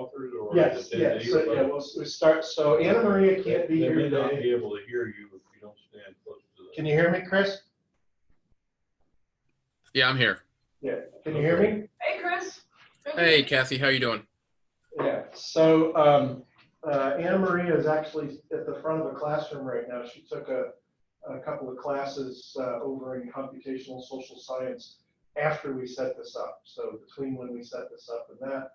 authors, or yes, yeah. So yeah, we'll start. So Anna Maria can't be here today. They may not today. be able to hear you if you don't stand close to the. Can you hear me, Chris? Yeah, I'm here. Yeah. Can you hear me? Hey, Chris. Hey, Kathy, how you doing? Yeah. So Anna Maria is actually at the front of the classroom right now. She took a couple of classes over in computational social science after we set this up. So between when we set this up and that,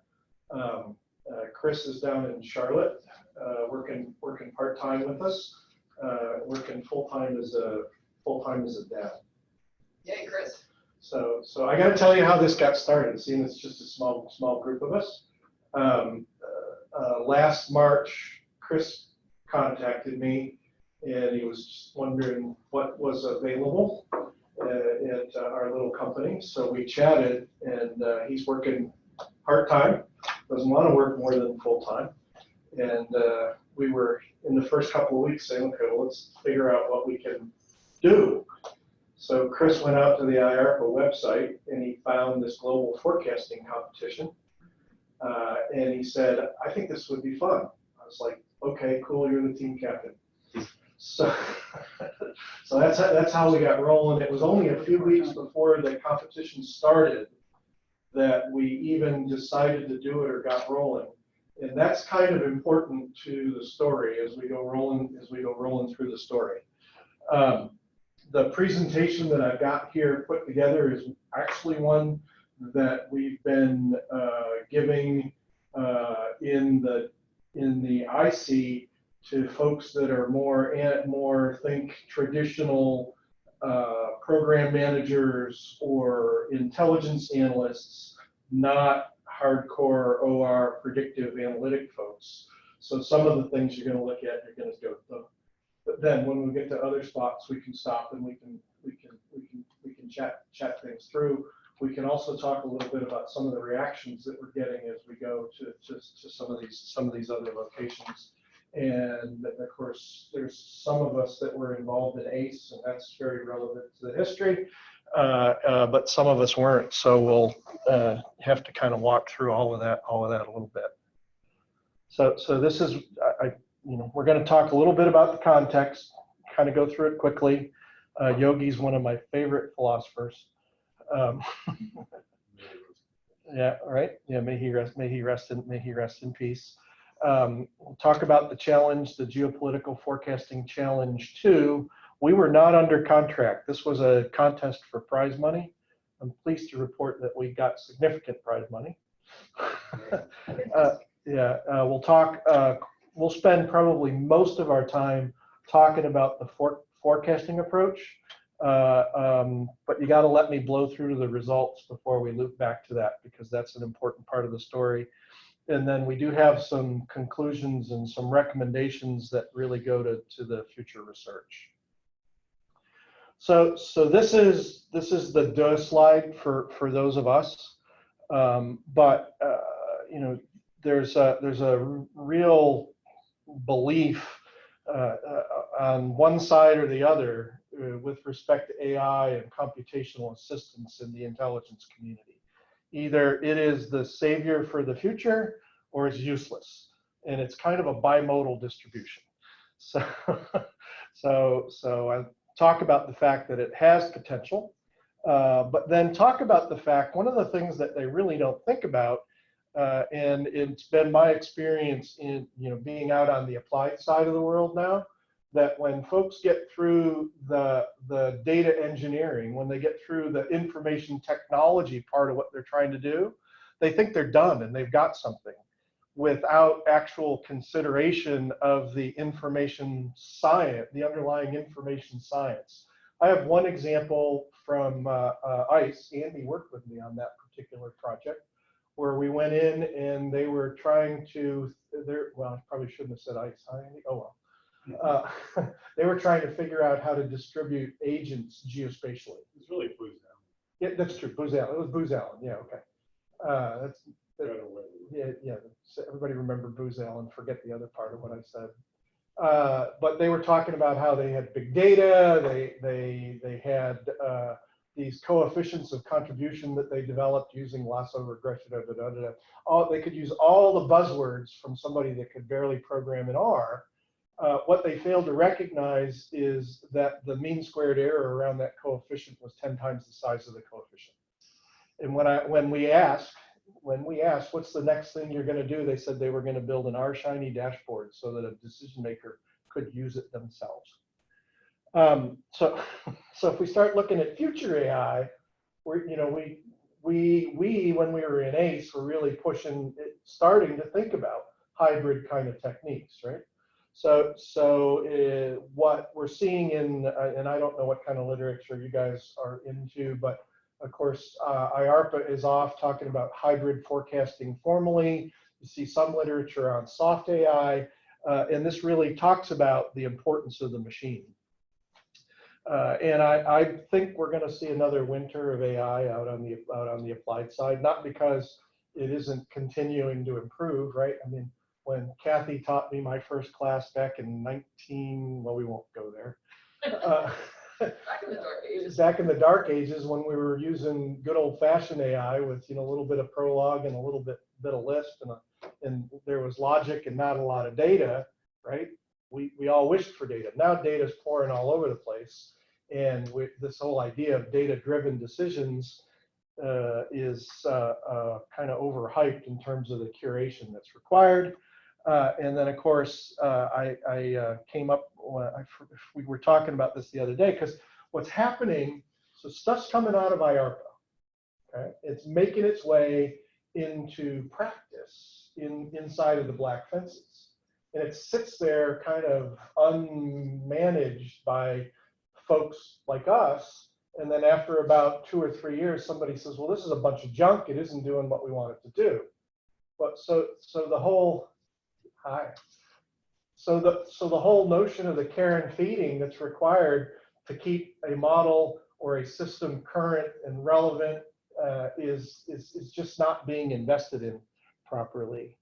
Chris is down in Charlotte, working part-time with us, working full-time as a dad. Yay, Chris. So I got to tell you how this got started, seeing it's just a small group of us. Last March, Chris contacted me, and he was just wondering what was available at our little company. So we chatted, and he's working part-time, doesn't want to work more than full-time. And we were, in the first couple of weeks, saying, okay, well, let's figure out what we can do. So Chris went out to the IARPA website, and he found this global forecasting competition. And he said, I think this would be fun. I was like, okay, cool, you're the team captain. So, so that's how we got rolling. It was only a few weeks before the competition started that we even decided to do it or got rolling. And that's kind of important to the story as we go rolling through the story. The presentation that I've got here put together is actually one that we've been giving in the IC to folks that are more think traditional program managers or intelligence analysts, not hardcore OR predictive analytic folks. So some of the things you're going to look at, you're going to go through. But then when we get to other spots, we can stop and we can chat things through. We can also talk a little bit about some of the reactions that we're getting as we go to some of these other locations. And of course, there's some of us that were involved in ACE, and that's very relevant to the history. But some of us weren't, so we'll have to kind of walk through all of that a little bit. So this is, we're going to talk a little bit about the context, kind of go through it quickly. Yogi's one of my favorite philosophers. Yeah, right. Yeah, may he rest in peace. We'll talk about the challenge, the geopolitical forecasting challenge 2. We were not under contract. This was a contest for prize money. I'm pleased to report that we got significant prize money. We'll spend probably most of our time talking about the forecasting approach, but you got to let me blow through the results before we loop back to that, because that's an important part of the story. And then we do have some conclusions and some recommendations that really go to the future research. So this is the duh slide for those of us, but there's a real belief on one side or the other with respect to AI and computational assistance in the intelligence community. Either it is the savior for the future or it's useless, and it's kind of a bimodal distribution. So I talk about the fact that it has potential, but then talk about the fact, one of the things that they really don't think about, and it's been my experience in being out on the applied side of the world now, that when folks get through the data engineering, when they get through the information technology part of what they're trying to do, they think they're done and they've got something without actual consideration of the information science, the underlying information science. I have one example from ICE. Andy worked with me on that particular project, where we went in and they were trying to, well, I probably shouldn't have said ICE, huh, Andy? Oh well. They were trying to figure out how to distribute agents geospatially. It's really Booz Allen. Yeah, that's true. Booz Allen. It was Booz Allen. Yeah, okay. Yeah. So everybody remember Booz Allen. Forget the other part of what I said. But they were talking about how they had big data. They had these coefficients of contribution that they developed using lasso regression, they could use all the buzzwords from somebody that could barely program in R. What they failed to recognize is that the mean squared error around that coefficient was 10 times the size of the coefficient. And when we asked, what's the next thing you're going to do, they said they were going to build an R shiny dashboard so that a decision maker could use it themselves. So if we start looking at future AI, when we were in ACE, were really starting to think about hybrid kind of techniques, right? So what we're seeing and I don't know what kind of literature you guys are into, but of course, IARPA is off talking about hybrid forecasting formally. You see some literature on soft AI, and this really talks about the importance of the machine. And I think we're going to see another winter of AI out on the applied side, not because it isn't continuing to improve, right? I mean, when Kathy taught me my first class back in well, we won't go there. Back in the dark ages. Back in the dark ages, when we were using good old-fashioned AI with a little bit of Prolog and a little bit of Lisp, and there was logic and not a lot of data, right? We all wished for data. Now data's pouring all over the place, and this whole idea of data-driven decisions is kind of overhyped in terms of the curation that's required. And then, of course, I came up, we were talking about this the other day, because what's happening, so stuff's coming out of IARPA, okay? It's making its way into practice inside of the black fences. And it sits there kind of unmanaged by folks like us. And then after about 2 or 3 years, somebody says, well, this is a bunch of junk. It isn't doing what we want it to do. But so the whole, So the whole notion of the care and feeding that's required to keep a model or a system current and relevant is just not being invested in properly.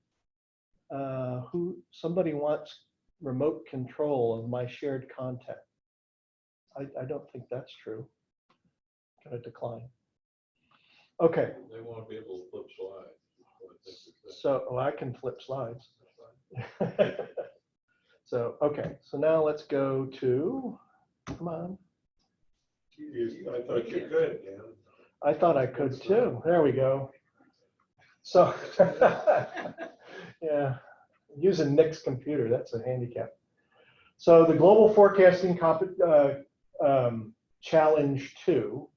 Somebody wants remote control of my shared content. I don't think that's true. Gonna decline. Okay. They won't be able to flip slides. So I can flip slides. So, okay, so now let's go to, come on. I thought you could, Dan. I thought I could too. There we go. So, yeah, using Nick's computer, that's a handicap. So the Global Forecasting Challenge 2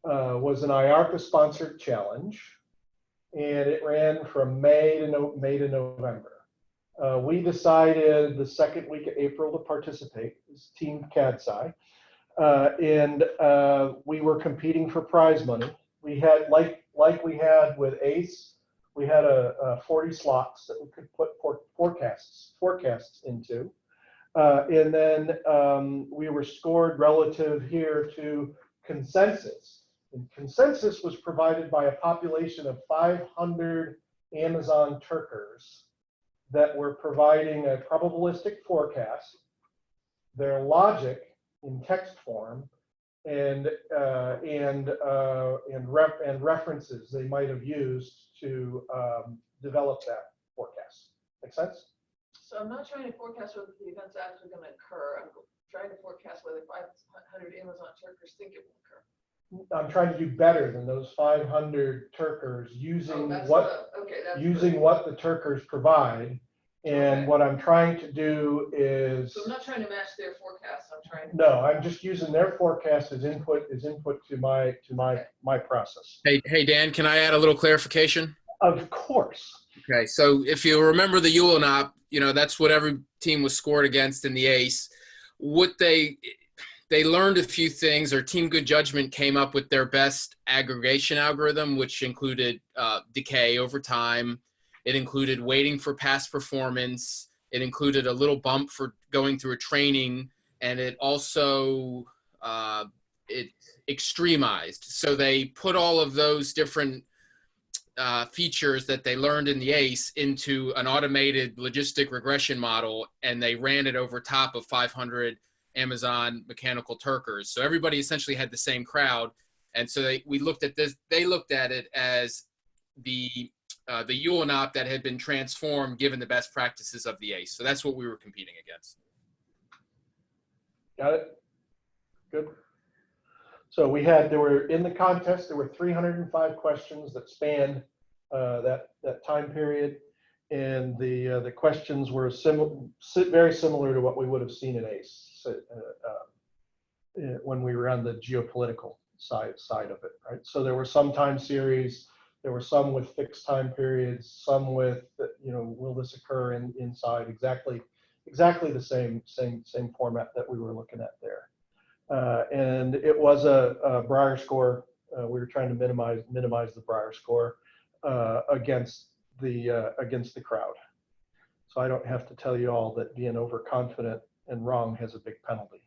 was an IARPA-sponsored challenge, and it ran from May to November. We decided the second week of April to participate as Team CADSci, and we were competing for prize money. We had, like we had with ACE, we had 40 slots that we could put forecasts into. And then we were scored relative here to consensus. And consensus was provided by a population of 500 Amazon Turkers that were providing a probabilistic forecast, their logic in text form, and references they might have used to develop that forecast. Make sense? So I'm not trying to forecast whether the event's actually going to occur. I'm trying to forecast whether 500 Amazon Turkers think it will occur. I'm trying to do better than those 500 Turkers using what the Turkers provide. And Okay. what I'm trying to do is, So I'm not trying to match their forecast. I'm trying to. no, I'm just using their forecast as input to my process. Hey, Dan, can I add a little clarification? Of course. Okay, so if you remember the ULNOP, that's what every team was scored against in the ACE. What they learned a few things, or Team Good Judgment came up with their best aggregation algorithm, which included decay over time. It included waiting for past performance. It included a little bump for going through a training, and it also it extremized. So they put all of those different features that they learned in the ACE into an automated logistic regression model, and they ran it over top of 500 Amazon mechanical Turkers. So everybody essentially had the same crowd, And so we looked at this. They looked at it as the ULNOP that had been transformed given the best practices of the ACE. So that's what we were competing against. Got it? Good. So in the contest, there were 305 questions that spanned that time period. And the questions were very similar to what we would have seen in ACE when we were on the geopolitical side of it, right? So there were some time series, there were some with fixed time periods, some with, will this occur inside exactly the same format that we were looking at there. And it was a Brier score. We were trying to minimize the Brier score against the crowd. So I don't have to tell you all that being overconfident and wrong has a big penalty.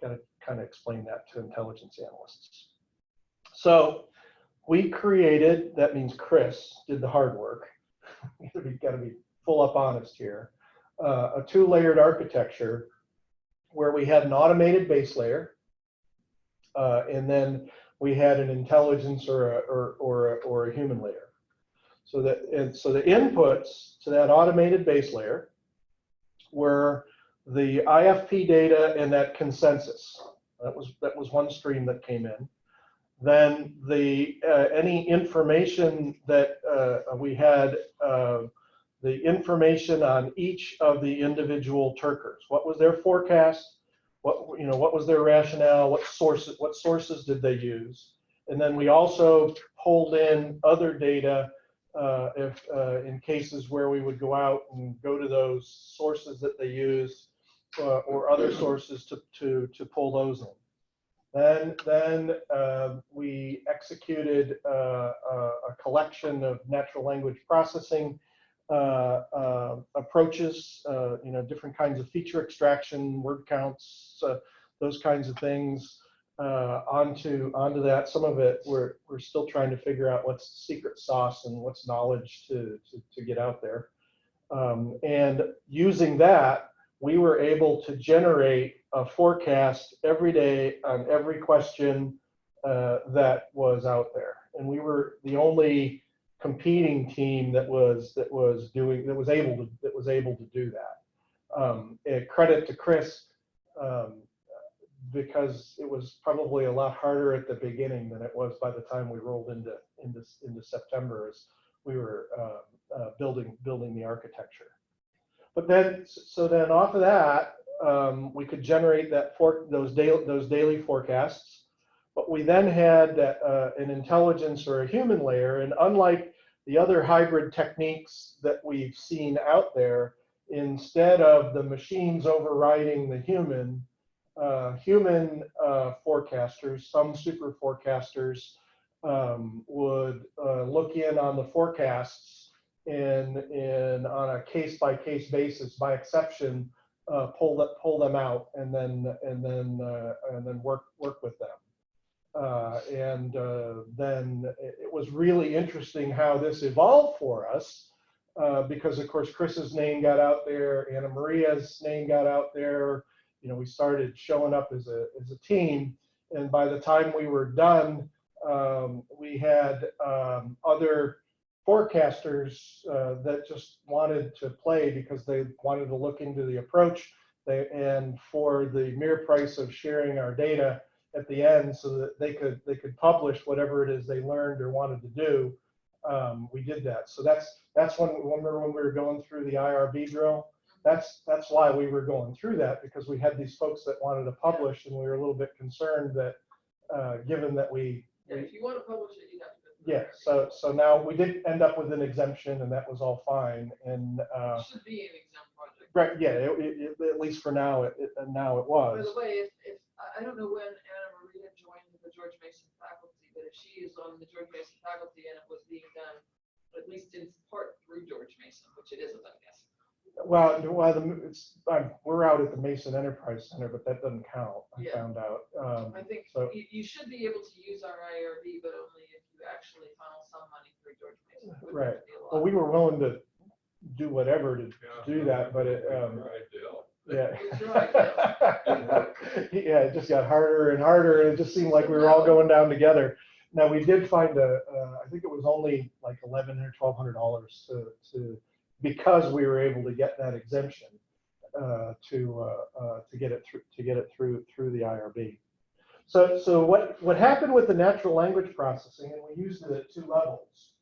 Got to kind of explain that to intelligence analysts. So we created, that means Chris did the hard work. We've got to be full up honest here. A 2-layered architecture where we had an automated base layer, and then we had an intelligence or a human layer. So the inputs to that automated base layer were the IFP data and that consensus. That was one stream that came in. Then any information that we had, the information on each of the individual Turkers. What was their forecast? What was their rationale? What sources did they use? And then we also pulled in other data in cases where we would go out and go to those sources that they use or other sources to pull those in. Then we executed a collection of natural language processing approaches, different kinds of feature extraction, word counts, those kinds of things onto that. Some of it we're still trying to figure out what's the secret sauce and what's knowledge to get out there. And using that, we were able to generate a forecast every day on every question that was out there. And we were the only competing team that was able to do that. Credit to Chris, because it was probably a lot harder at the beginning than it was by the time we rolled into September as we were building the architecture. But then off of that, we could generate those daily forecasts. But we then had an intelligence or a human layer, and unlike the other hybrid techniques that we've seen out there, instead of the machines overriding the human forecasters, some super forecasters would look in on the forecasts and on a case-by-case basis, by exception, pull them out and then work with them. Then it was really interesting how this evolved for us, because of course Chris's name got out there, Anna Maria's name got out there. We started showing up as a team, and by the time we were done, we had other forecasters that just wanted to play because they wanted to look into the approach, and for the mere price of sharing our data at the end so that they could publish whatever it is they learned or wanted to do. We did that. So that's when we were going through the IRB drill. That's why we were going through that, because we had these folks that wanted to publish, and we were a little bit concerned that given that if you want to publish it, you have to. Yeah, so now we did end up with an exemption, and that was all fine. And it should be an exempt project. right, yeah, at least for now, it was. By the way, if I don't know when Anna Maria joined the George Mason faculty, but if she is on the George Mason faculty and it was being done, at least in part through George Mason, which it isn't, I guess. Well, we're out at the Mason Enterprise Center, but that doesn't count. I found out. I think so. You should be able to use our IRB, but only if you actually funnel some money through George Mason. Right. Well, we were willing to do whatever to do that, but it. Right, Dale. Yeah. That's right, Yeah, it just got harder and harder, and it just seemed like we were all going down together. Now, we did find I think it was only like $1,100 or $1,200 because we were able to get that exemption to get it through the IRB. So what happened with the natural language processing, and we used it at 2 levels.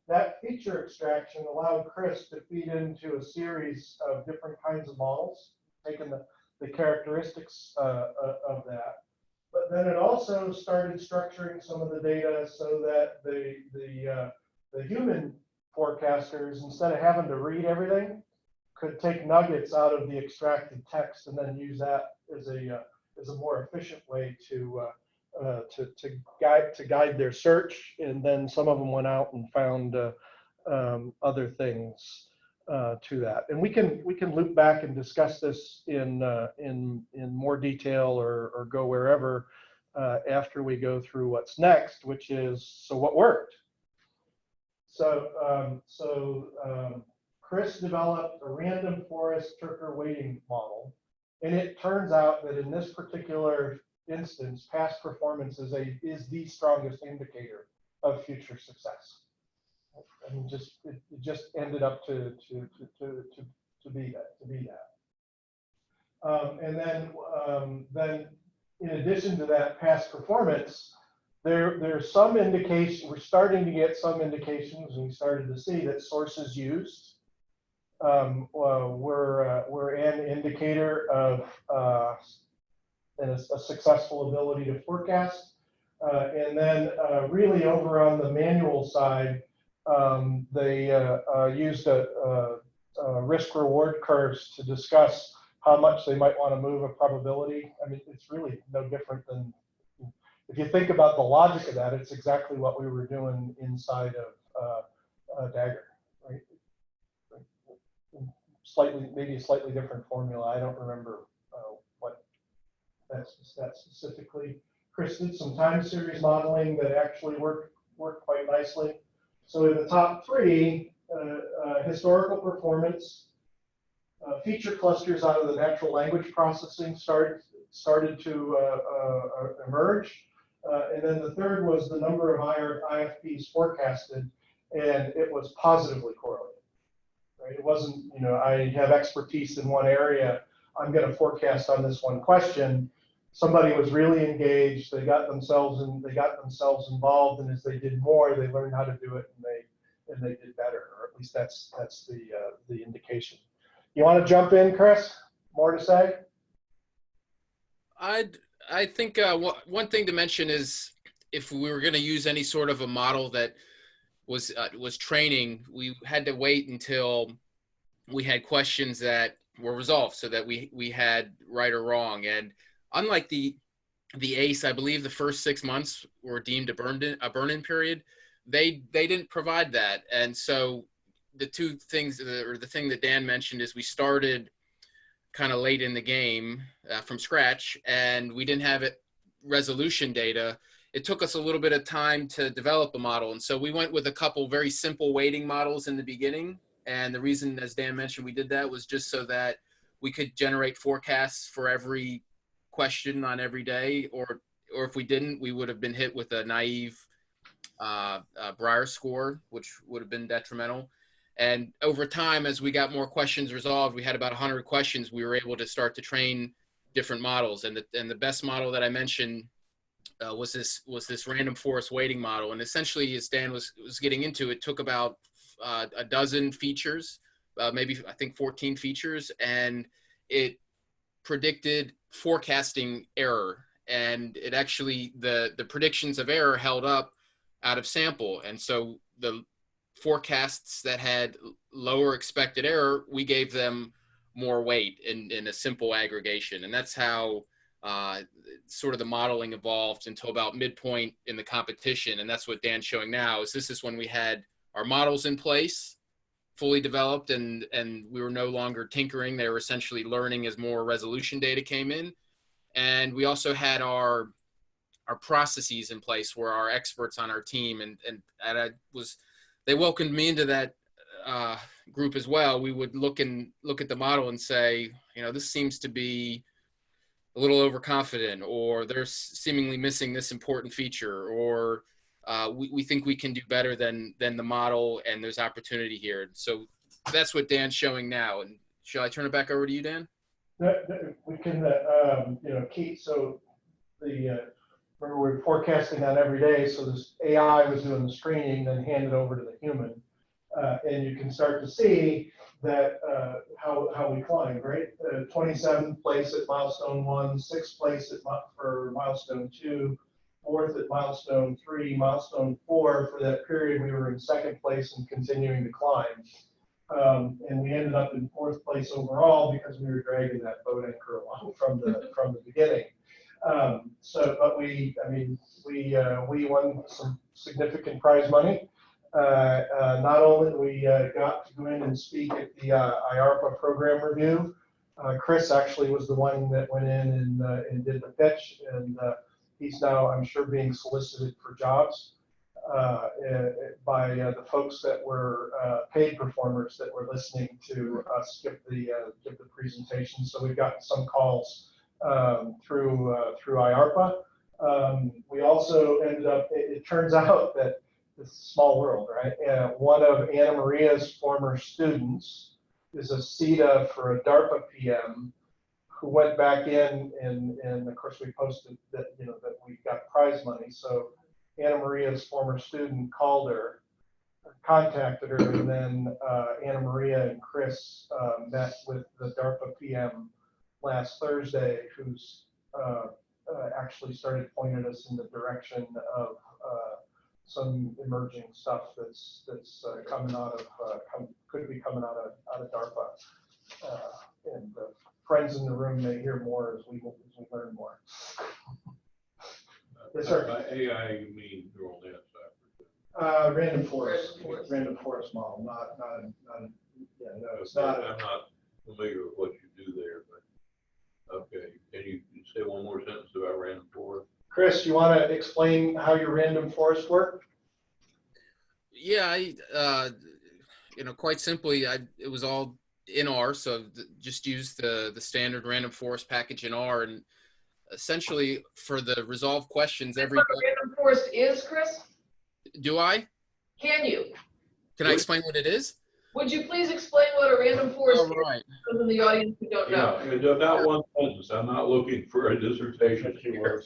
That feature extraction allowed Chris to feed into a series of different kinds of models, taking the characteristics of that. But then it also started structuring some of the data so that the human forecasters, instead of having to read everything, could take nuggets out of the extracted text and then use that as a more efficient way to guide their search. And then some of them went out and found other things to that. And we can loop back and discuss this in more detail or go wherever after we go through what's next, which is, so what worked? So Chris developed a random forest Turker weighting model, and it turns out that in this particular instance, past performance is the strongest indicator of future success. I mean, it just ended up to be that. And then in addition to that past performance, there's some indication, we're starting to get some indications, and we started to see that sources used were an indicator of a successful ability to forecast. And then really over on the manual side, they used risk reward curves to discuss how much they might want to move a probability. I mean, it's really no different than, if you think about the logic of that, it's exactly what we were doing inside of Dagger, right? Maybe a slightly different formula. I don't remember what that's specifically. Chris did some time series modeling that actually worked quite nicely. So in the top 3, historical performance, feature clusters out of the natural language processing started to emerge. And then the third was the number of IFPs forecasted, and it was positively correlated. Right? It wasn't, I have expertise in one area, I'm going to forecast on this one question. Somebody was really engaged, they got themselves involved, and as they did more, they learned how to do it, and they did better, or at least that's the indication. You want to jump in, Chris? More to say? I think one thing to mention is, if we were going to use any sort of a model that was training, we had to wait until we had questions that were resolved, so that we had right or wrong. And unlike the ACE, I believe the first 6 months were deemed a burn-in period. They didn't provide that, and so the 2 things, or the thing that Dan mentioned, is we started kind of late in the game from scratch, and we didn't have resolution data. It took us a little bit of time to develop a model, and so we went with a couple very simple weighting models in the beginning. And the reason, as Dan mentioned, we did that was just so that we could generate forecasts for every question on every day, or if we didn't, we would have been hit with a naive Breyer score, which would have been detrimental. And over time, as we got more questions resolved, we had about 100 questions, we were able to start to train different models. And the best model that I mentioned was this random forest weighting model. And essentially, as Dan was getting into, it took about a dozen features, maybe I think 14 features, and it predicted forecasting error. And it actually, the predictions of error held up out of sample. And so the forecasts that had lower expected error, we gave them more weight in a simple aggregation. And that's how sort of the modeling evolved until about midpoint in the competition. And that's what Dan's showing now, is this is when we had our models in place, fully developed, and we were no longer tinkering. They were essentially learning as more resolution data came in. And we also had our processes in place, where our experts on our team, and they welcomed me into that group as well, we would look at the model and say, this seems to be a little overconfident, or they're seemingly missing this important feature, or we think we can do better than the model, and there's opportunity here. So that's what Dan's showing now. And shall I turn it back over to you, Dan? We can, Keith, so remember we were forecasting that every day, so this AI was doing the screening, then handed over to the human. And you can start to see that how we climb, right? 27th place at milestone 1, 6th place for milestone 2, 4th at milestone 3, milestone 4. For that period, we were in 2nd place and continuing to climb. And we ended up in 4th place overall because we were dragging that boat anchor along from the beginning. But we won some significant prize money. Not only we got to go in and speak at the IARPA program review, Chris actually was the one that went in and did the pitch, and he's now, I'm sure, being solicited for jobs by the folks that were paid performers that were listening to us give the presentation. So we've gotten some calls through IARPA. We also ended up, it turns out that it's a small world, right? One of Anna Maria's former students is a CETA for a DARPA PM who went back in, and of course we posted that, that we got prize money. So Anna Maria's former student called her, contacted her, and then Anna Maria and Chris met with the DARPA PM last Thursday, who's actually started pointing us in the direction of some emerging stuff that's coming out of could be coming out of DARPA, and friends in the room may hear more as we learn more. Yes, sir. By AI, you mean neural net software? Random forest model, not yeah, no, it's Okay, not. I'm not familiar with what you do there, but okay. Can you say one more sentence about random forest? Chris, you want to explain how your random forest work? Yeah, quite simply, it was all in R, so just use the standard random forest package in R, and essentially for the resolve questions, What a random forest is, Chris? Do I? Can you? Can I explain what it is? Would you please explain what a random forest All right. is for those in the audience who don't know? Yeah, about one sentence. I'm not looking for a dissertation here.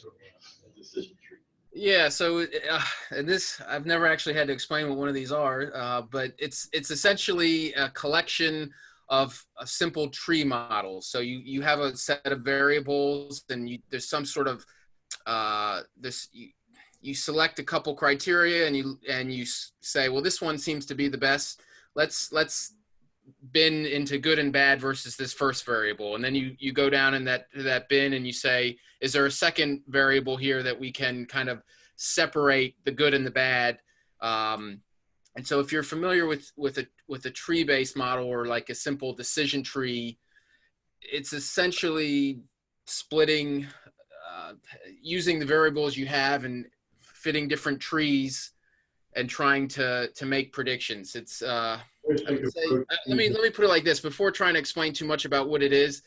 Yeah, so and this, I've never actually had to explain what one of these are, but it's essentially a collection of a simple tree models. So you have a set of variables, and there's some sort of you select a couple criteria, and you say, well, this one seems to be the best. Let's bin into good and bad versus this first variable, and then you go down in that bin and you say, is there a second variable here that we can kind of separate the good and the bad? And so if you're familiar with a tree-based model, or like a simple decision tree, it's essentially splitting, using the variables you have and fitting different trees and trying to make predictions. It's I would say, let me put it like this before trying to explain too much about what it is.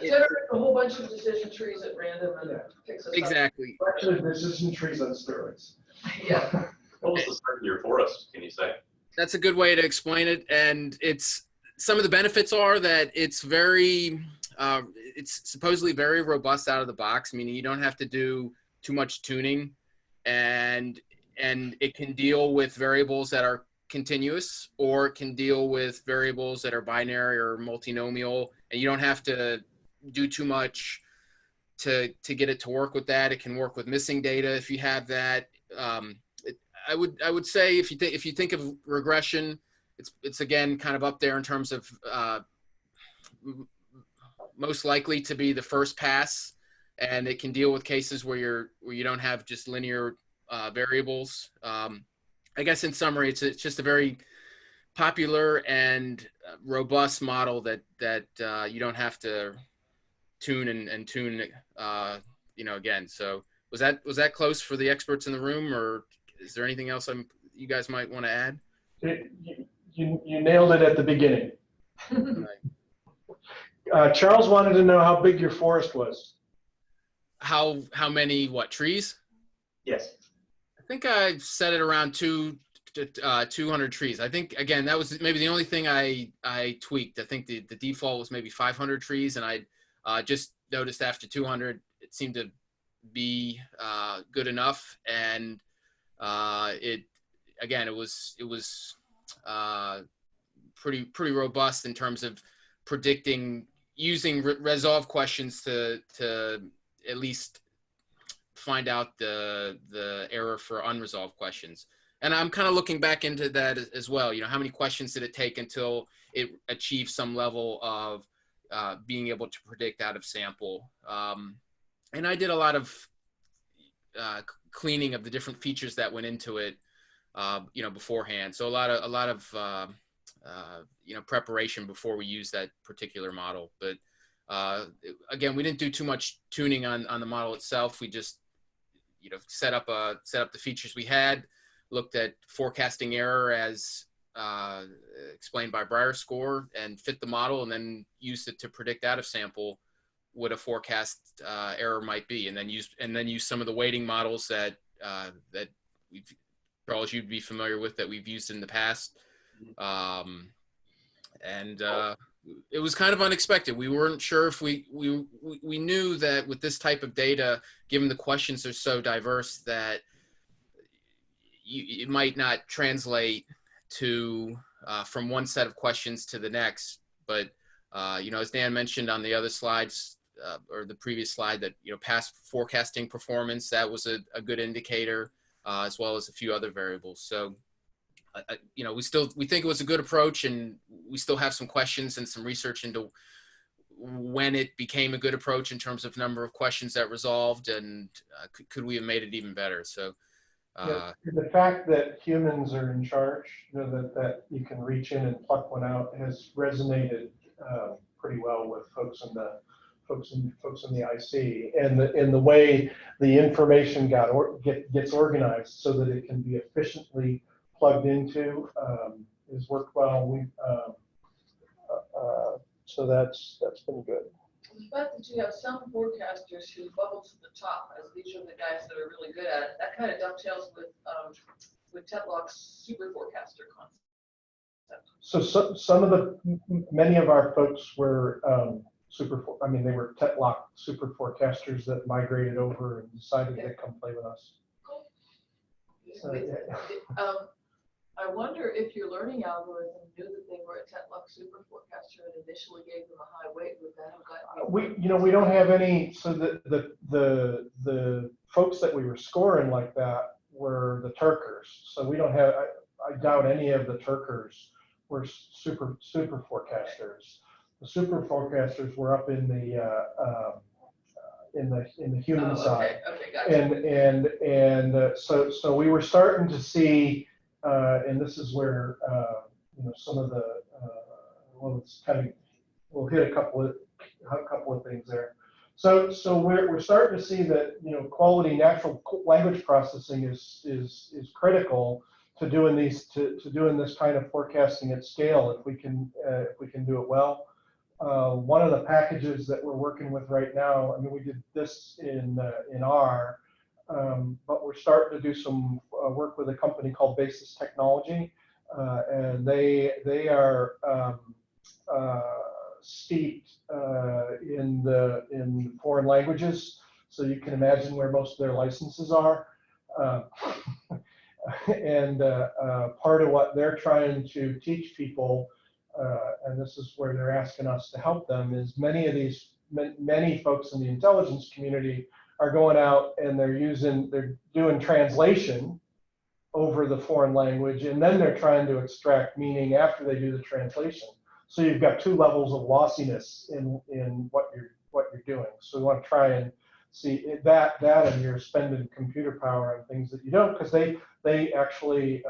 Generate a whole bunch of decision trees at random and picks us up. Exactly. Actually, decision trees on steroids. Yeah. What was the start of your forest, can you say? That's a good way to explain it. And it's, some of the benefits are that it's supposedly very robust out of the box, meaning you don't have to do too much tuning, and it can deal with variables that are continuous, or it can deal with variables that are binary or multinomial, and you don't have to do too much to get it to work with that. It can work with missing data if you have that. I would say if you think of regression, it's again kind of up there in terms of most likely to be the first pass, and it can deal with cases where you don't have just linear variables. I guess in summary, it's just a very popular and robust model that you don't have to tune and tune again. So was that close for the experts in the room, or is there anything else you guys might want to add? you nailed it at the beginning. Charles wanted to know how big your forest was. How many trees? Yes. I think I set it around 200 trees. I think, again, that was maybe the only thing I tweaked. I think the default was maybe 500 trees, and I just noticed after 200 it seemed to be good enough. And it was pretty robust in terms of predicting, using resolve questions to at least find out the error for unresolved questions. And I'm kind of looking back into that as well. How many questions did it take until it achieved some level of being able to predict out of sample? And I did a lot of cleaning of the different features that went into it, beforehand. So a lot of preparation before we used that particular model. But again, we didn't do too much tuning on the model itself. We just set up the features we had, looked at forecasting error as explained by Breyer score, and fit the model, and then used it to predict out of sample what a forecast error might be, and then use some of the weighting models that Charles, you'd be familiar with, that we've used in the past. It was kind of unexpected. We weren't sure if we knew that with this type of data, given the questions are so diverse, that it might not translate to from one set of questions to the next. But as Dan mentioned on the other slides, or the previous slide, that past forecasting performance, that was a good indicator, as well as a few other variables. So we think it was a good approach, and we still have some questions and some research into when it became a good approach in terms of number of questions that resolved, and could we have made it even better? So the fact that humans are in charge, that you can reach in and pluck one out, has resonated pretty well with folks in the IC, and the way the information gets organized so that it can be efficiently plugged into has worked well. So that's been good. The fact that you have some forecasters who bubble to the top, as these are the guys that are really good at it, that kind of dovetails with Tetlock's super forecaster concept. So many of our folks were they were Tetlock super forecasters that migrated over and decided to come play with us. Cool. So, yeah. I wonder if your learning algorithm knew that they were a Tetlock super forecaster and initially gave them a high weight. Would that have gotten we don't have any. So the folks that we were scoring like that were the Turkers. So we don't have. I doubt any of the Turkers were super forecasters. The super forecasters were up in the human side. Okay, gotcha. And so we were starting to see. And this is where some of the we'll hit a couple of things there. So we're starting to see that quality natural language processing is critical to doing this kind of forecasting at scale if we can do it well. One of the packages that we're working with right now, we did this in R. But we're starting to do some work with a company called Basis Technology, and they are steeped in foreign languages, so you can imagine where most of their licenses are. And part of what they're trying to teach people, and this is where they're asking us to help them, is many folks in the intelligence community are going out and they're doing translation over the foreign language, and then they're trying to extract meaning after they do the translation. So you've got two levels of lossiness in what you're doing. So we want to try and see that and you're spending computer power on things that you don't, because they actually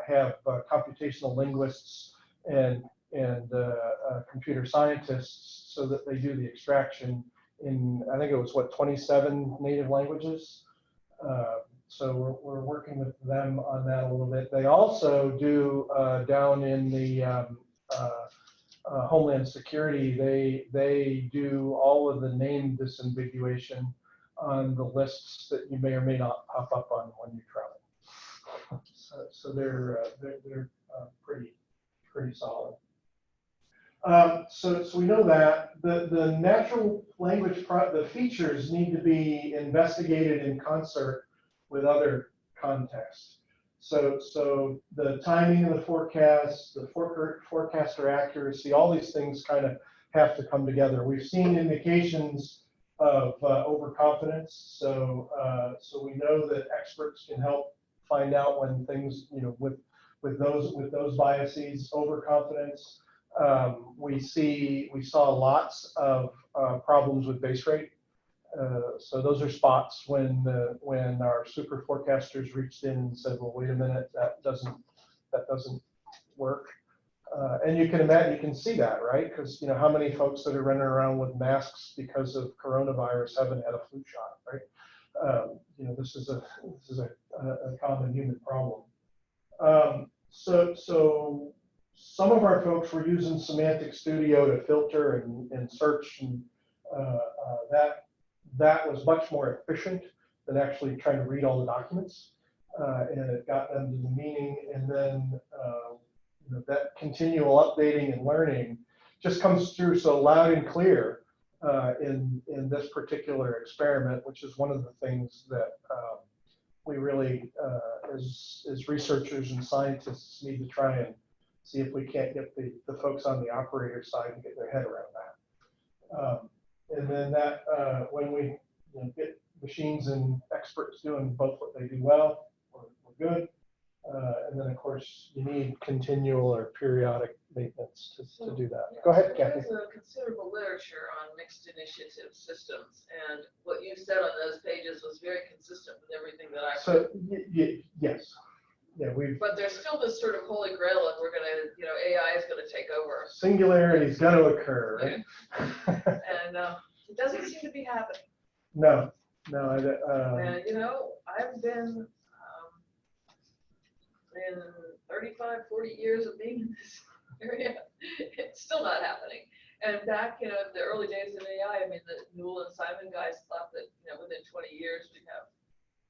have computational linguists and computer scientists, so that they do the extraction in, I think it was 27 native languages. so we're working with them on that a little bit. They also do down in the Homeland Security, they do all of the name disambiguation on the lists that you may or may not pop up on when you travel. So they're pretty solid. So we know that the natural language the features need to be investigated in concert with other contexts. So the timing of the forecast, the forecaster accuracy, all these things kind of have to come together. We've seen indications of overconfidence, so we know that experts can help find out when things, with those biases, overconfidence. We saw lots of problems with base rate. So those are spots when our super forecasters reached in and said, well, wait a minute, that doesn't work. And you can imagine, you can see that, right? Because how many folks that are running around with masks because of coronavirus haven't had a flu shot, right? This is a common human problem. So some of our folks were using Semantic Studio to filter and search, and that was much more efficient than actually trying to read all the documents, and it got them to the meaning. And then that continual updating and learning just comes through so loud and clear in this particular experiment, which is one of the things that we really, as researchers and scientists, need to try and see if we can't get the folks on the operator side and get their head around that. And then that when we get machines and experts doing both what they do well, we're good. And then, of course, you need continual or periodic maintenance to do that. Go ahead, Kathy. There's a considerable literature on mixed initiative systems, and what you said on those pages was very consistent with everything that I So, yes. Yeah, but there's still this sort of holy grail of we're going to, AI is going to take over. Singularity is going to occur, right? And it doesn't seem to be happening. No. And, I've been in 35, 40 years of being in this area. It's still not happening. And back, in the early days of AI, the Newell and Simon guys thought that, within 20 years we'd have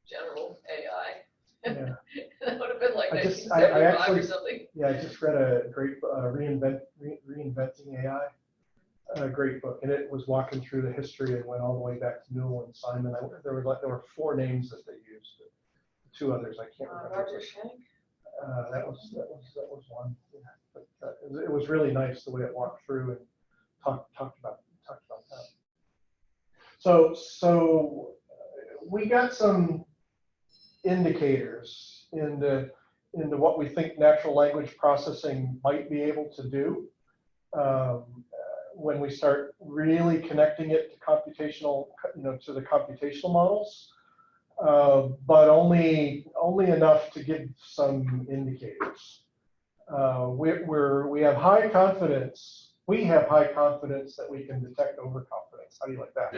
general AI. Yeah. That would have been like I 1975 or something. Yeah, I just read a great Reinventing AI, a great book, and it was walking through the history and went all the way back to Newell and Simon. There were 4 names that they used. 2 others I can't remember. Roger Schenck. That was one. Yeah. But it was really nice the way it walked through and talked about that. So we got some indicators into what we think natural language processing might be able to do when we start really connecting it to computational, to the computational models, but only enough to give some indicators. We have high confidence. We have high confidence that we can detect overconfidence. How do you like that?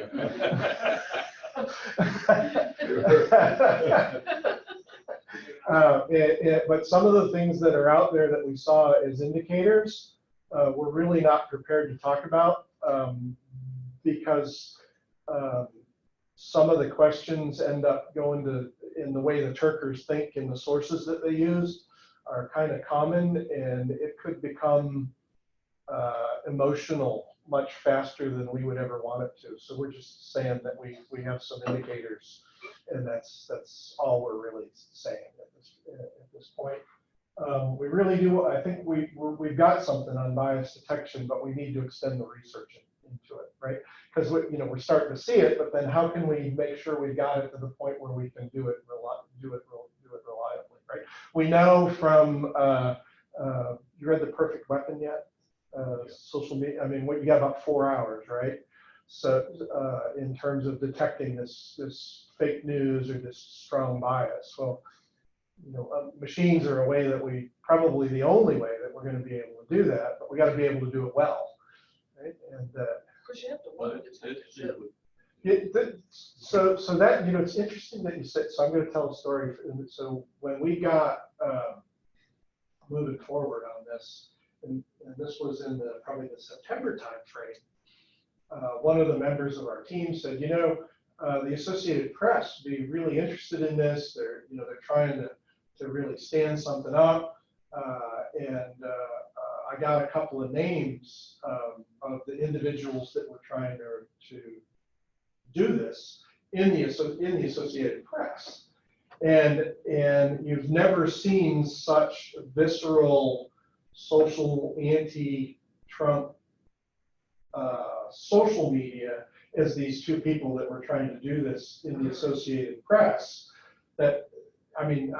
But some of the things that are out there that we saw as indicators, we're really not prepared to talk about because some of the questions end up going in the way the Turkers think and the sources that they use are kind of common, and it could become emotional much faster than we would ever want it to. So we're just saying that we have some indicators, and that's all we're really saying at this point. We really do. I think we've got something on bias detection, but we need to extend the research into it, right? Because we're starting to see it, but then how can we make sure we got it to the point where we can do it reliably, right? We know from you read The Perfect Weapon yet? Social media. What you got about 4 hours, right? So in terms of detecting this fake news or this strong bias, well, machines are a way that probably the only way that we're going to be able to do that, but we got to be able to do it well, right? And Of course, you have to want to detect it too. So that, it's interesting that you said, so I'm going to tell a story. So when we got moving forward on this, and this was in probably the September timeframe, one of the members of our team said, the Associated Press would be really interested in this. They're trying to really stand something up. I got a couple of names of the individuals that were trying to do this in the Associated Press. And you've never seen such visceral social anti-Trump social media as these two people that were trying to do this in the Associated Press. That, you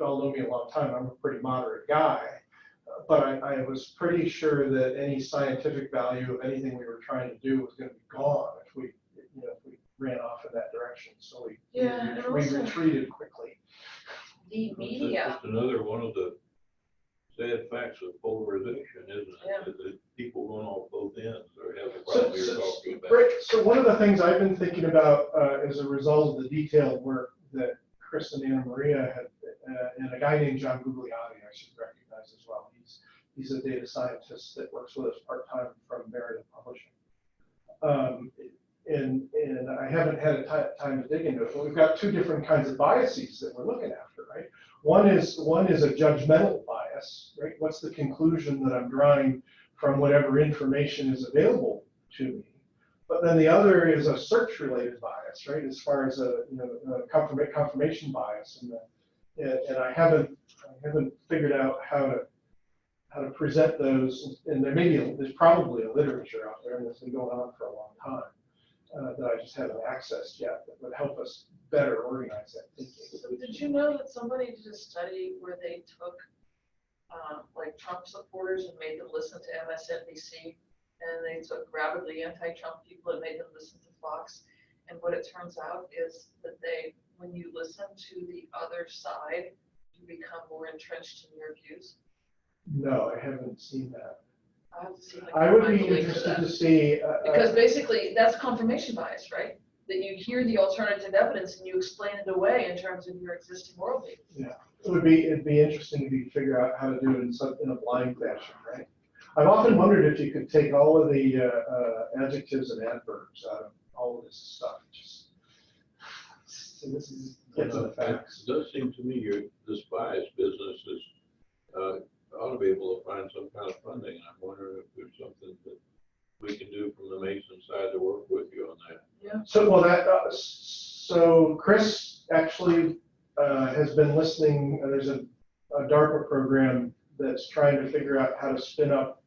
all know me a long time, I'm a pretty moderate guy, but I was pretty sure that any scientific value of anything we were trying to do was going to be gone if we ran off in that direction. So we retreated quickly. The media. It's another one of the sad facts of polarization, isn't it? Yeah. That people going off both ends or have the problem you're talking about. Right. So one of the things I've been thinking about as a result of the detailed work that Chris and Anna Maria had, and a guy named John Gugliotti, I should recognize as well. He's a data scientist that works with us part-time from Meredith Publishing. And I haven't had time to dig into it, but we've got two different kinds of biases that we're looking after, right? One is a judgmental bias, right? What's the conclusion that I'm drawing from whatever information is available to me? But then the other is a search-related bias, right? As far as a confirmation bias, and I haven't figured out how to present those. And there's probably a literature out there, and it's been going on for a long time. That I just haven't accessed yet that would help us better organize that thinking. So did you know that somebody did a study where they took like Trump supporters and made them listen to MSNBC, and they took rabidly anti-Trump people and made them listen to Fox? And what it turns out is that when you listen to the other side, you become more entrenched in your views. No, I haven't seen that. I would be interested to see. Because basically that's confirmation bias, right? That you hear the alternative evidence and you explain it away in terms of your existing worldview. Yeah, it'd be interesting to figure out how to do it in a blind fashion, right? I've often wondered if you could take all of the adjectives and adverbs out of all of this stuff. So this is get to the facts. It does seem to me this bias business is ought to be able to find some kind of funding. I'm wondering if there's something that we can do from the Mason side to work with you on that. Yeah. So so Chris actually has been listening. There's a DARPA program that's trying to figure out how to spin up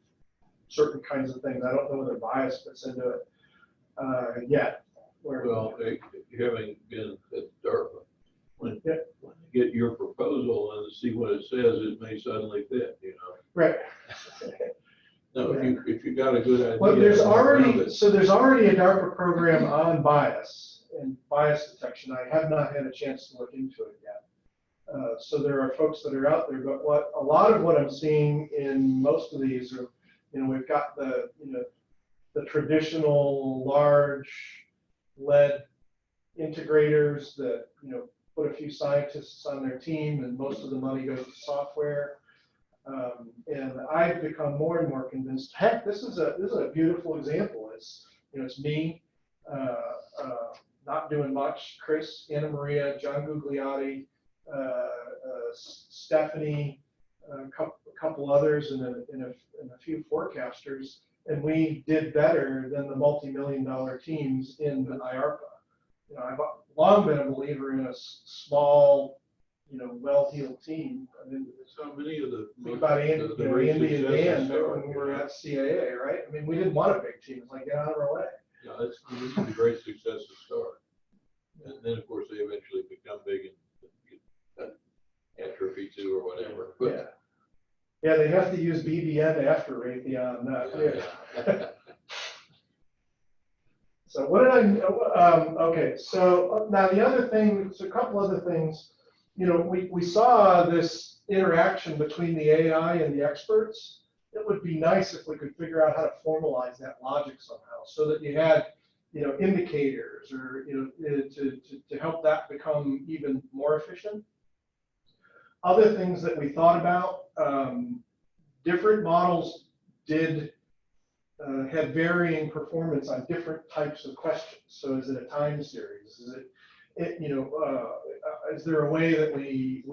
certain kinds of things. I don't know whether bias fits into it yet. Well, having been at DARPA, when you get your proposal and see what it says, it may suddenly fit, Right. No, if you got a good idea. Well, there's already a DARPA program on bias and bias detection. I have not had a chance to look into it yet. So there are folks that are out there, but a lot of what I'm seeing in most of these are, we've got the traditional large lead integrators that, put a few scientists on their team and most of the money goes to software. And I've become more and more convinced, heck, this is a beautiful example. It's me, not doing much, Chris, Anna Maria, John Gugliotti, Stephanie, a couple others, and a few forecasters, and we did better than the multi-million-dollar teams in the IARPA. I've long been a believer in a small, well-heeled team. I mean, so many of think about Andy and Dan when we were at CAA, right? I mean, we didn't want a big team. It's like, get out of our way. Yeah, this is a great success to start. And then, of course, they eventually become big and atrophy too or whatever. But, yeah, they have to use BBN after Raytheon. So what did okay, so now the other thing, so a couple other things, we saw this interaction between the AI and the experts. It would be nice if we could figure out how to formalize that logic somehow so that you had, indicators or, to help that become even more efficient. Other things that we thought about, different models did had varying performance on different types of questions. So is it a time series? Is is there a way that we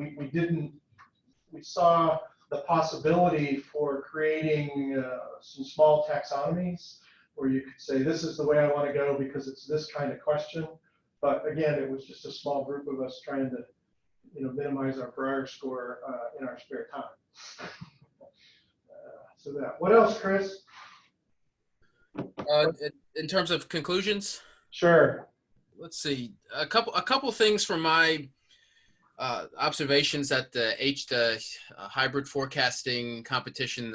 saw the possibility for creating some small taxonomies where you could say, this is the way I want to go because it's this kind of question. But again, it was just a small group of us trying to, minimize our prior score in our spare time. So that. What else, Chris? In terms of conclusions, Sure. let's see a couple things from my observations at the hybrid forecasting competition,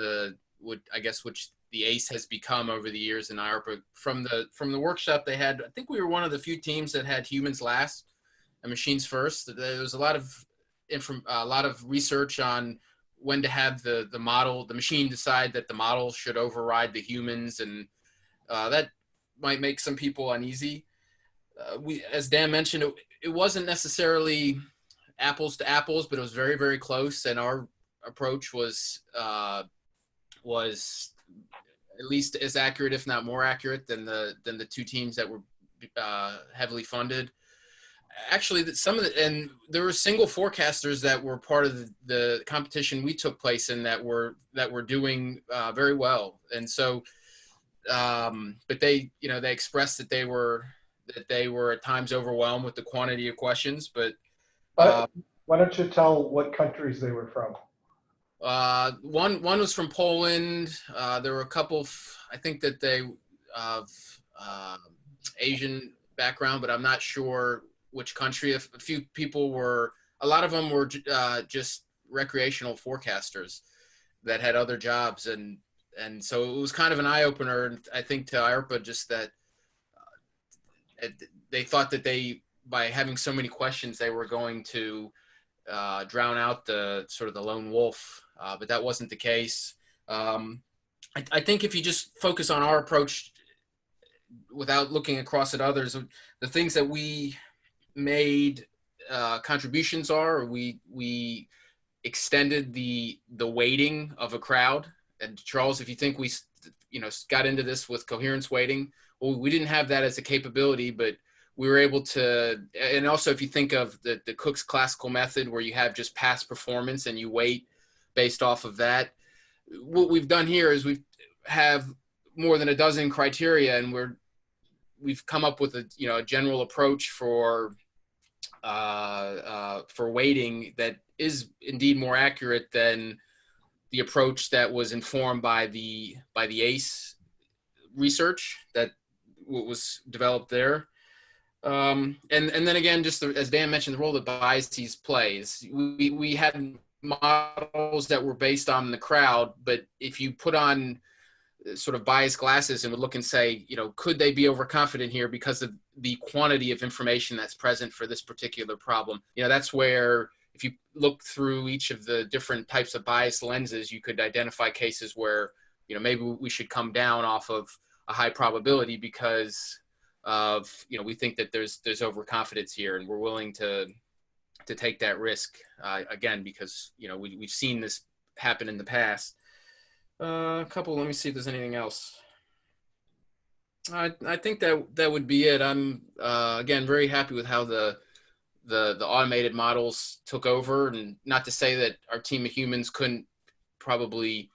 which the ACE has become over the years in IARPA. From the workshop they had, I think we were one of the few teams that had humans last and machines first. There was a lot of research on when to have the machine decide that the model should override the humans, and that might make some people uneasy. As Dan mentioned, it wasn't necessarily apples to apples, but it was very, very close, and our approach was at least as accurate, if not more accurate, than the two teams that were heavily funded. Actually, and there were single forecasters that were part of the competition we took place in that were doing very well, and so, but they expressed that they were at times overwhelmed with the quantity of questions. But why don't you tell what countries they were from? One was from Poland. There were a couple, I think that they of Asian background, but I'm not sure which country. A few people a lot of them were just recreational forecasters that had other jobs, and so it was kind of an eye opener, I think, to IARPA, just that they thought that by having so many questions, they were going to drown out the lone wolf, but that wasn't the case. I think if you just focus on our approach without looking across at others, the things that we made contributions are, we extended the weighting of a crowd. And Charles, if you think we got into this with coherence weighting, well, we didn't have that as a capability, but we were able to. And also, if you think of the Cook's classical method, where you have just past performance and you weight based off of that, what we've done here is we have more than a dozen criteria, and we've come up with a general approach for weighting that is indeed more accurate than the approach that was informed by the ACE research that was developed there. And then again, just as Dan mentioned, the role that biases plays. We had models that were based on the crowd, but if you put on sort of biased glasses and would look and say, could they be overconfident here because of the quantity of information that's present for this particular problem? That's where, if you look through each of the different types of bias lenses, you could identify cases where, maybe we should come down off of a high probability because of, we think that there's overconfidence here, and we're willing to take that risk, again, because, we've seen this happen in the past. Let me see if there's anything else. I think that would be it. I'm again very happy with how the automated models took over, and not to say that our team of humans couldn't probably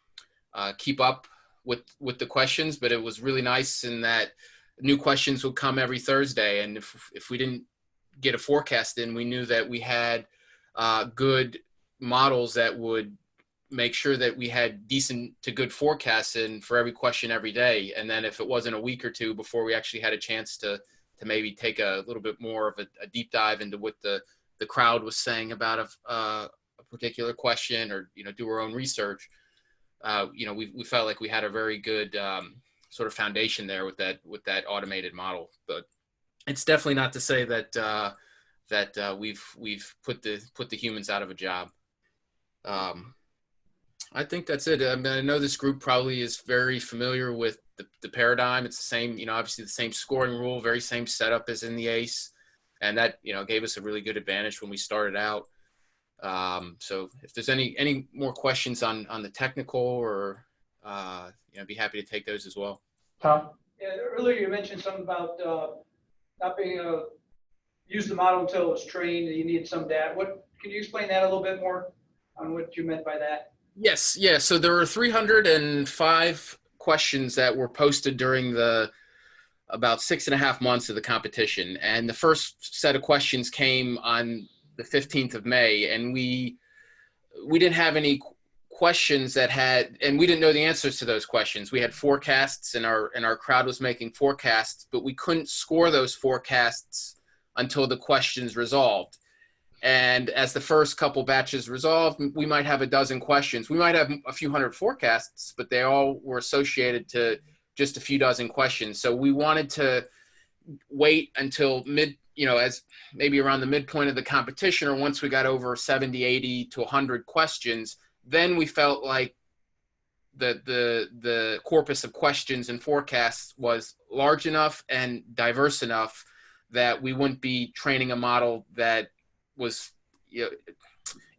keep up with the questions, but it was really nice in that new questions would come every Thursday, and if we didn't get a forecast in, we knew that we had good models that would make sure that we had decent to good forecasts in for every question every day. And then if it wasn't a week or two before we actually had a chance to maybe take a little bit more of a deep dive into what the crowd was saying about a particular question, or, do our own research, we felt like we had a very good sort of foundation there with that automated model. But it's definitely not to say that we've put the humans out of a job. I think that's it. I mean, I know this group probably is very familiar with the paradigm. It's the same, obviously the same scoring rule, very same setup as in the ACE. And that, gave us a really good advantage when we started out. So if there's any more questions on the technical or, I'd be happy to take those as well. Tom? Yeah, earlier you mentioned something about not being able to use the model until it was trained, and you need some data. Can you explain that a little bit more on what you meant by that? Yes, yeah. So there were 305 questions that were posted during the about 6.5 months of the competition. And the first set of questions came on the 15th of May. And we didn't have any questions that had, and we didn't know the answers to those questions. We had forecasts and our crowd was making forecasts, but we couldn't score those forecasts until the questions resolved. And as the first couple batches resolved, we might have a dozen questions. We might have a few hundred forecasts, but they all were associated to just a few dozen questions. So we wanted to wait until as maybe around the midpoint of the competition, or once we got over 70, 80 to 100 questions, then we felt like the corpus of questions and forecasts was large enough and diverse enough that we wouldn't be training a model that was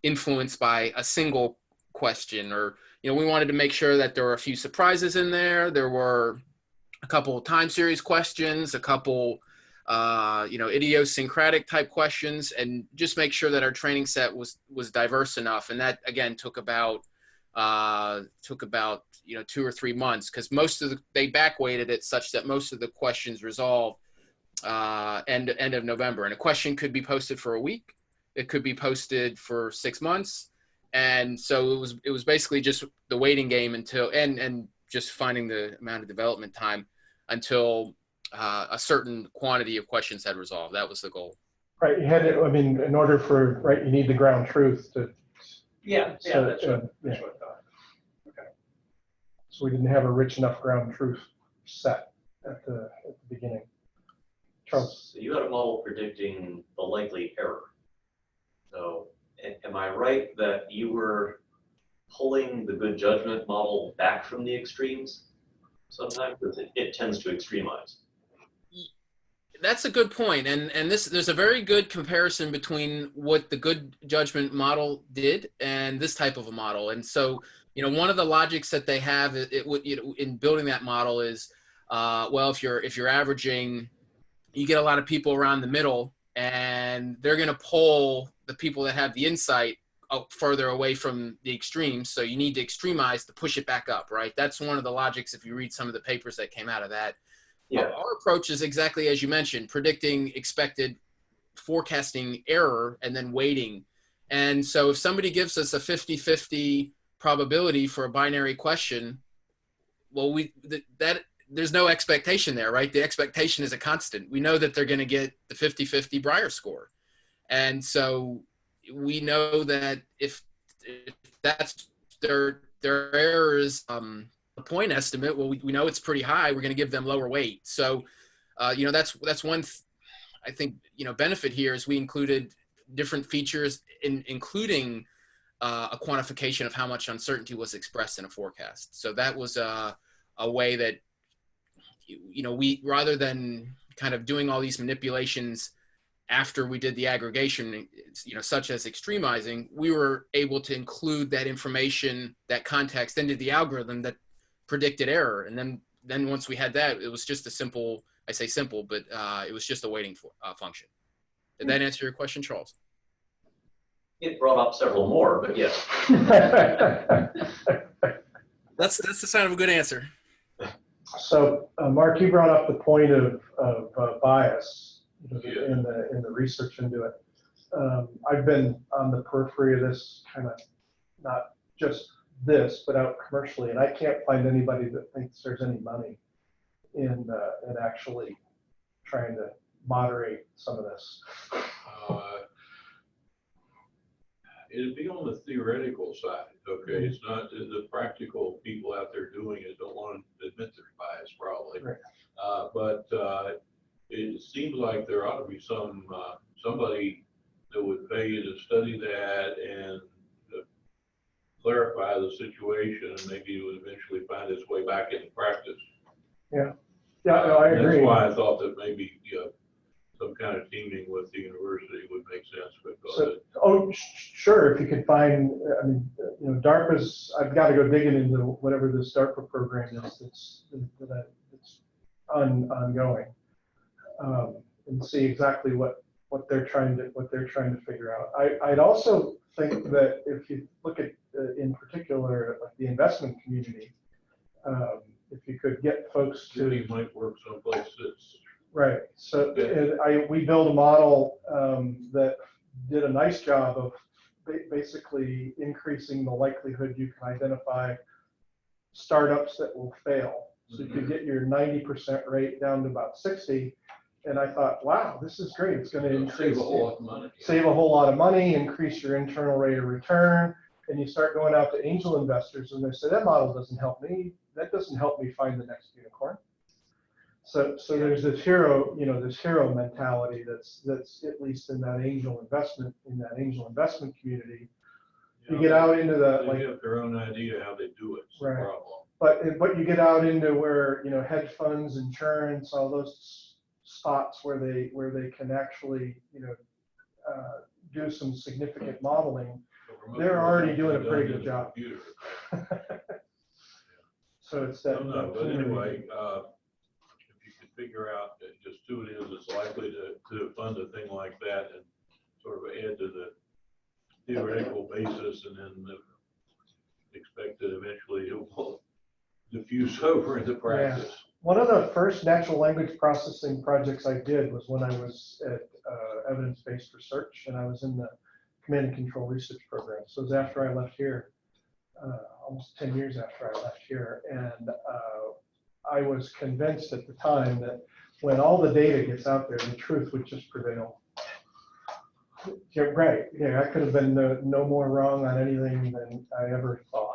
influenced by a single question, or we wanted to make sure that there were a few surprises in there. There were a couple of time series questions, a couple idiosyncratic type questions, and just make sure that our training set was diverse enough. And that again took about 2 or 3 months, because they backweighted it such that most of the questions resolved end of November. And a question could be posted for a week. It could be posted for 6 months. And so it was basically just the waiting game until, and just finding the amount of development time until a certain quantity of questions had resolved. That was the goal. Right, you had to, in order for, right, you need the ground truth to. Yeah, that's what I thought. Okay. So we didn't have a rich enough ground truth set at the beginning. Charles? So you had a model predicting the likely error. So am I right that you were pulling the good judgment model back from the extremes sometimes, because it tends to extremize? That's a good point. And there's a very good comparison between what the good judgment model did and this type of a model. And so, one of the logics that they have in building that model is, if you're averaging, you get a lot of people around the middle, and they're going to pull the people that have the insight further away from the extremes. So you need to extremize to push it back up, right? That's one of the logics if you read some of the papers that came out of that. Yeah. Our approach is exactly as you mentioned, predicting expected forecasting error and then weighting. And so if somebody gives us a 50-50 probability for a binary question, well, there's no expectation there, right? The expectation is a constant. We know that they're going to get the 50-50 Breyer score. And so we know that if that's their error is a point estimate, well, we know it's pretty high. We're going to give them lower weight. So, that's one, I think, benefit here is we included different features, including a quantification of how much uncertainty was expressed in a forecast. So that was a way that, we, rather than kind of doing all these manipulations after we did the aggregation, such as extremizing, we were able to include that information, that context into the algorithm that predicted error. And then once we had that, it was just a simple, I say simple, but it was just a weighting function. Did that answer your question, Charles? It brought up several more, but yes. That's the sign of a good answer. So, Mark, you brought up the point of bias in the research into it. I've been on the periphery of this, kind of not just this, but out commercially, and I can't find anybody that thinks there's any money in actually trying to moderate some of this. It'd be on the theoretical side, okay? It's not the practical people out there doing it don't want to admit their bias, probably. Right. But it seems like there ought to be somebody that would pay you to study that and clarify the situation back into practice. Yeah, no, I agree. That's why I thought that maybe, some kind of teaming with the university would make sense because Sure, if you could find, I mean, DARPA's, I've got to go digging into whatever this DARPA program is that's ongoing, and see exactly what they're trying to figure out. I'd also think that if you look at, in particular, like the investment community, if you could get folks to. city might work someplace that's. Right. So we built a model that did a nice job of basically increasing the likelihood you can identify startups that will fail. So you could get your 90% rate down to about 60. And I thought, wow, this is great. It's going to increase, Save a whole lot of money. Save a whole lot of money, increase your internal rate of return. And you start going out to angel investors and they say, that model doesn't help me. That doesn't help me find the next unicorn. So there's this hero mentality that's at least in that angel investment community. You get out into the They have their own idea how they do it. It's the Right. problem. But you get out into where hedge funds, insurance, all those spots where they can actually do some significant modeling. They're already doing a pretty good job. So it's that. But anyway, if you could figure out just who it is that's likely to fund a thing like that and sort of add to the theoretical basis and then expect that eventually it will diffuse over into practice. One of the first natural language processing projects I did was when I was at evidence-based research, and I was in the command and control research program. So it was after I left here, almost 10 years after I left here, and I was convinced at the time that when all the data gets out there, the truth would just prevail. Yeah, right. Yeah, I could have been no more wrong on anything than I ever thought.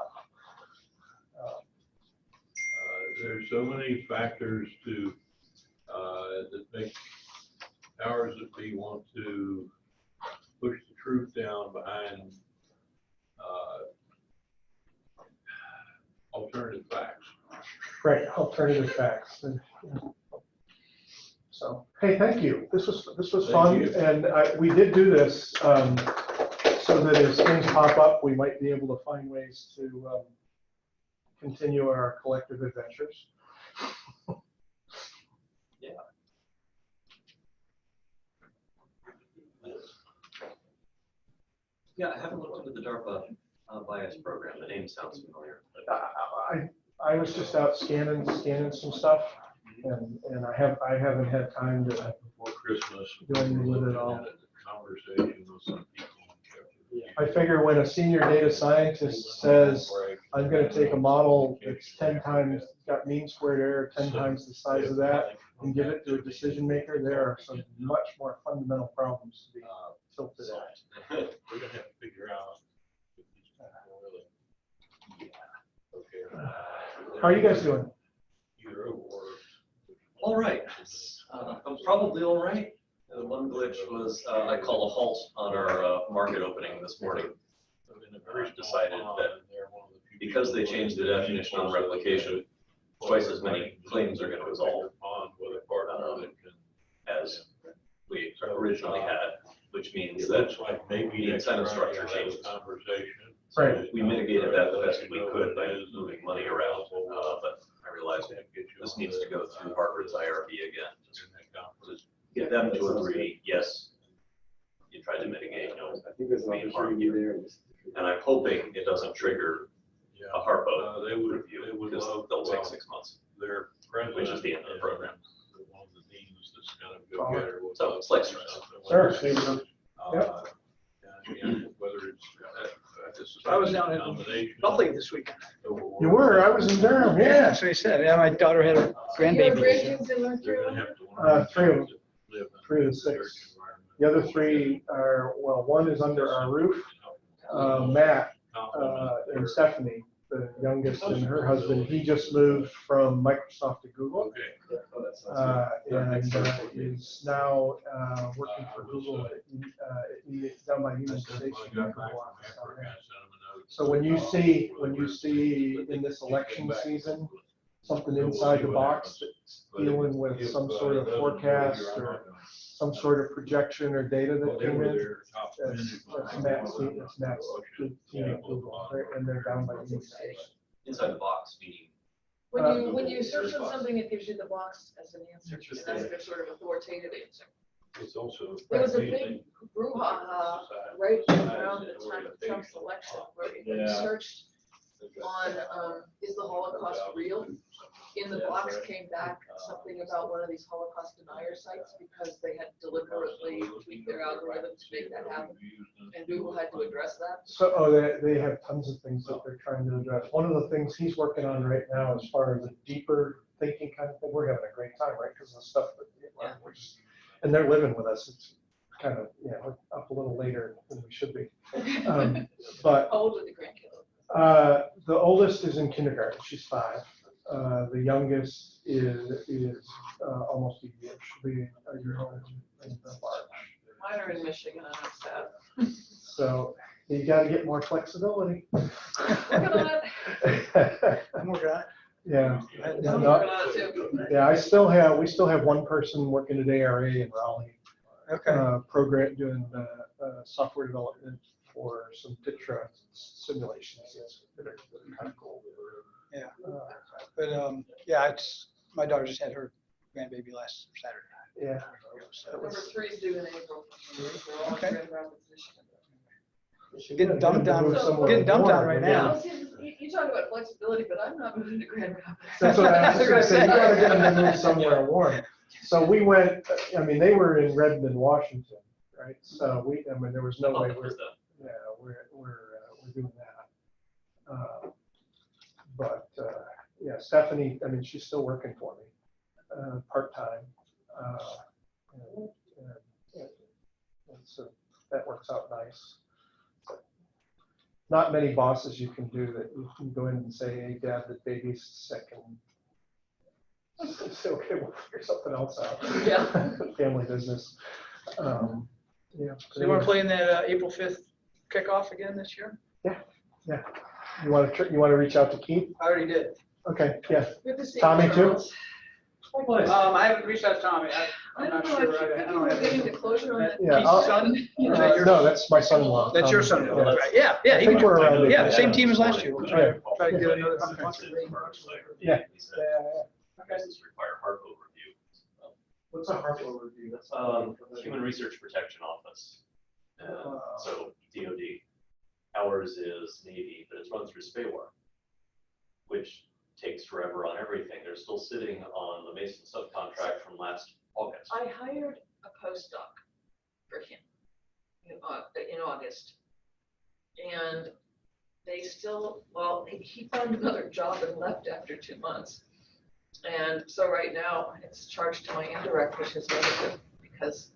There's so many factors to that make powers that be want to push the truth down behind alternative facts. Right, alternative facts. So, hey, thank you. This was fun, you. and we did do this so that as things pop up, we might be able to find ways to continue our collective adventures. Yeah, I haven't looked into the DARPA bias program. The name sounds familiar. I was just out scanning some stuff, and I haven't had time to Before Christmas, do anything with it all. conversation with some people. I figure when a senior data scientist says, I'm going to take a model that's 10 times, got mean squared error 10 times the size of that, and give it to a decision maker, there are some much more fundamental problems to be tilted at. We're gonna have to figure out if these people really. Okay. How are you guys doing? Either or. All right. I'm probably all right. The one glitch was I called a halt on our market opening this morning. Decided that because they changed the definition on replication, twice as many claims are going to resolve as we originally had, which means that the incentive structure changes. Right. We mitigated that the best we could by moving money around, but I realized this needs to go through Harvard's IRB again. Just get them to agree, yes, you tried to mitigate, I think there's an we harm opportunity you. there. And I'm hoping it doesn't trigger a hard vote They would review, love, because they'll take 6 months. their president. Which is the end of the program. One of the deans that's kind of go-getter. with So it's like stress. Sure. And whether it's. I was down in Buffalo this weekend. You were, I was in Durham, Yeah, yeah. that's what he said. Yeah, my daughter had a Your grandbaby. bridges in North Carolina? Three of the six. The other three are, well, one is under our roof, Matt and Stephanie, the youngest, and her husband. He just moved from Microsoft to Google. And is now working for Google down by Union Station. So when you see in this election season, something inside the box that's dealing with some sort of forecast or some sort of projection or data that came in. That's Matt's team at Google, and they're down by the east. Inside the box, meaning. When you search on something, it gives you the box as an answer, and that's their sort of authoritative answer. It's also. There was a big brouhaha right around the time of Trump's election, where when you searched on, is the Holocaust real? In the box came back something about one of these Holocaust denier sites because they had deliberately tweaked their algorithm to make that happen. And Google had to address that. So, they have tons of things that they're trying to address. One of the things he's working on right now, as far as the deeper thinking kind of thing, we're having a great time, right? Because the stuff that we're just, and they're living with us. It's kind of, we're up a little later than we should be. But How old are the grandkids? the oldest is in kindergarten. She's 5. The youngest is almost a year. She'll be a year old in March. Mine are in Michigan, and I'm sad. So you got to get more flexibility. Working on it. I'm working on it. Yeah. I'm No, working on it too. yeah, we still have one person working at ARA in Raleigh. Okay. Program doing software development for some TITRA simulations. That are kind of cool. Yeah. But yeah, it's my daughter just had her grandbaby last Saturday. Yeah. So Number 3 is due in April. They're all in Okay. Grand Rapids, Michigan. getting dumped on, Somewhere getting dumped on warm, right yeah. now. Well, see, you talk about flexibility, but I'm not moving to Grand Rapids. That's what I was just gonna say. You gotta get them to move somewhere warm. So we went. I mean, they were in Redmond, Washington, right? So there was no way we're doing that. But yeah, Stephanie, I mean, she's still working for me, part-time. So that works out nice. Not many bosses you can do that you can go in and say, hey, Dad, the baby's sick, and say, okay, we'll figure something else out. Yeah. Family business. Yeah. So you want to play in that April 5th kickoff again this year? Yeah. You want to reach out to Keith? I already did. Okay. Yeah. Good to see you, Tommy, too? Charles. I haven't reached out to Tommy. I I'm don't not know, sure. I I think don't we're have getting any. the closure on that. Yeah, Keith's I'll- son? You know, No, that's my son-in-law. That's your son, Yeah. right? Yeah, yeah. I he think can- we're around Yeah, it. same team as last year. We'll try to get Yeah. another. Yeah. Guys require HARP overview. What's a HARP overview? That's Human Research Protection Office. So DOD. Ours is Navy, but it's run through SPAWAR, which takes forever on everything. They're still sitting on the Mason subcontract from last August. I hired a postdoc for him in August. And they still, well, he found another job and left after 2 months. And so right now it's charged to my indirect, which is negative because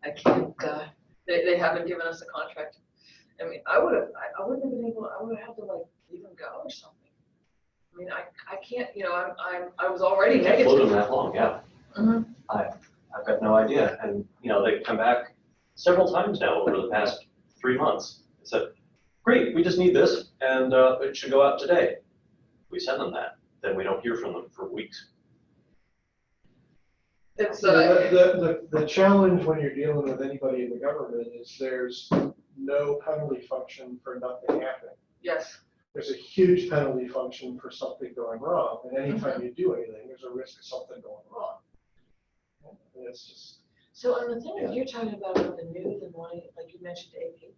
I can't, they haven't given us a contract. I mean, I wouldn't have been able, I would have had to like leave him go or something. I mean, I can't, I was already Can't float them negative. that long, yeah. Mhm. I've got no idea. And, they've come back several times now over the past 3 months. They said, great, we just need this, and it should go out today. We send them that, then we don't hear from them for weeks. It's, The challenge when you're dealing with anybody in the government is there's no penalty function for nothing happening. yes. There's a huge penalty function for something going wrong, and anytime you do anything, there's a risk of something going wrong. And it's just, So on the thing that you're talking about with the news and wanting, like you mentioned AP,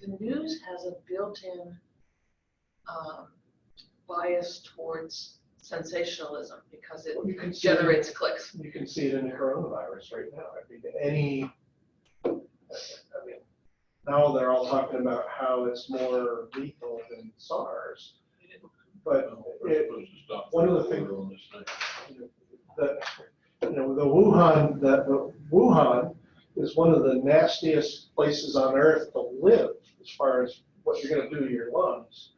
the news has a built-in bias towards sensationalism because it you can see generates clicks. You can see it in the coronavirus right now. I mean, now they're all talking about how it's more lethal than SARS. But one of the things, the Wuhan is one of the nastiest places on earth to live as far as what you're going to do to your lungs.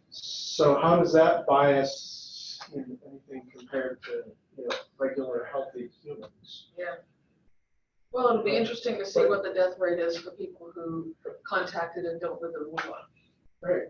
So how does that bias anything compared to regular healthy humans? Yeah. Well, it'll be interesting to see what the death rate is for people who contacted and don't live in Wuhan. Right.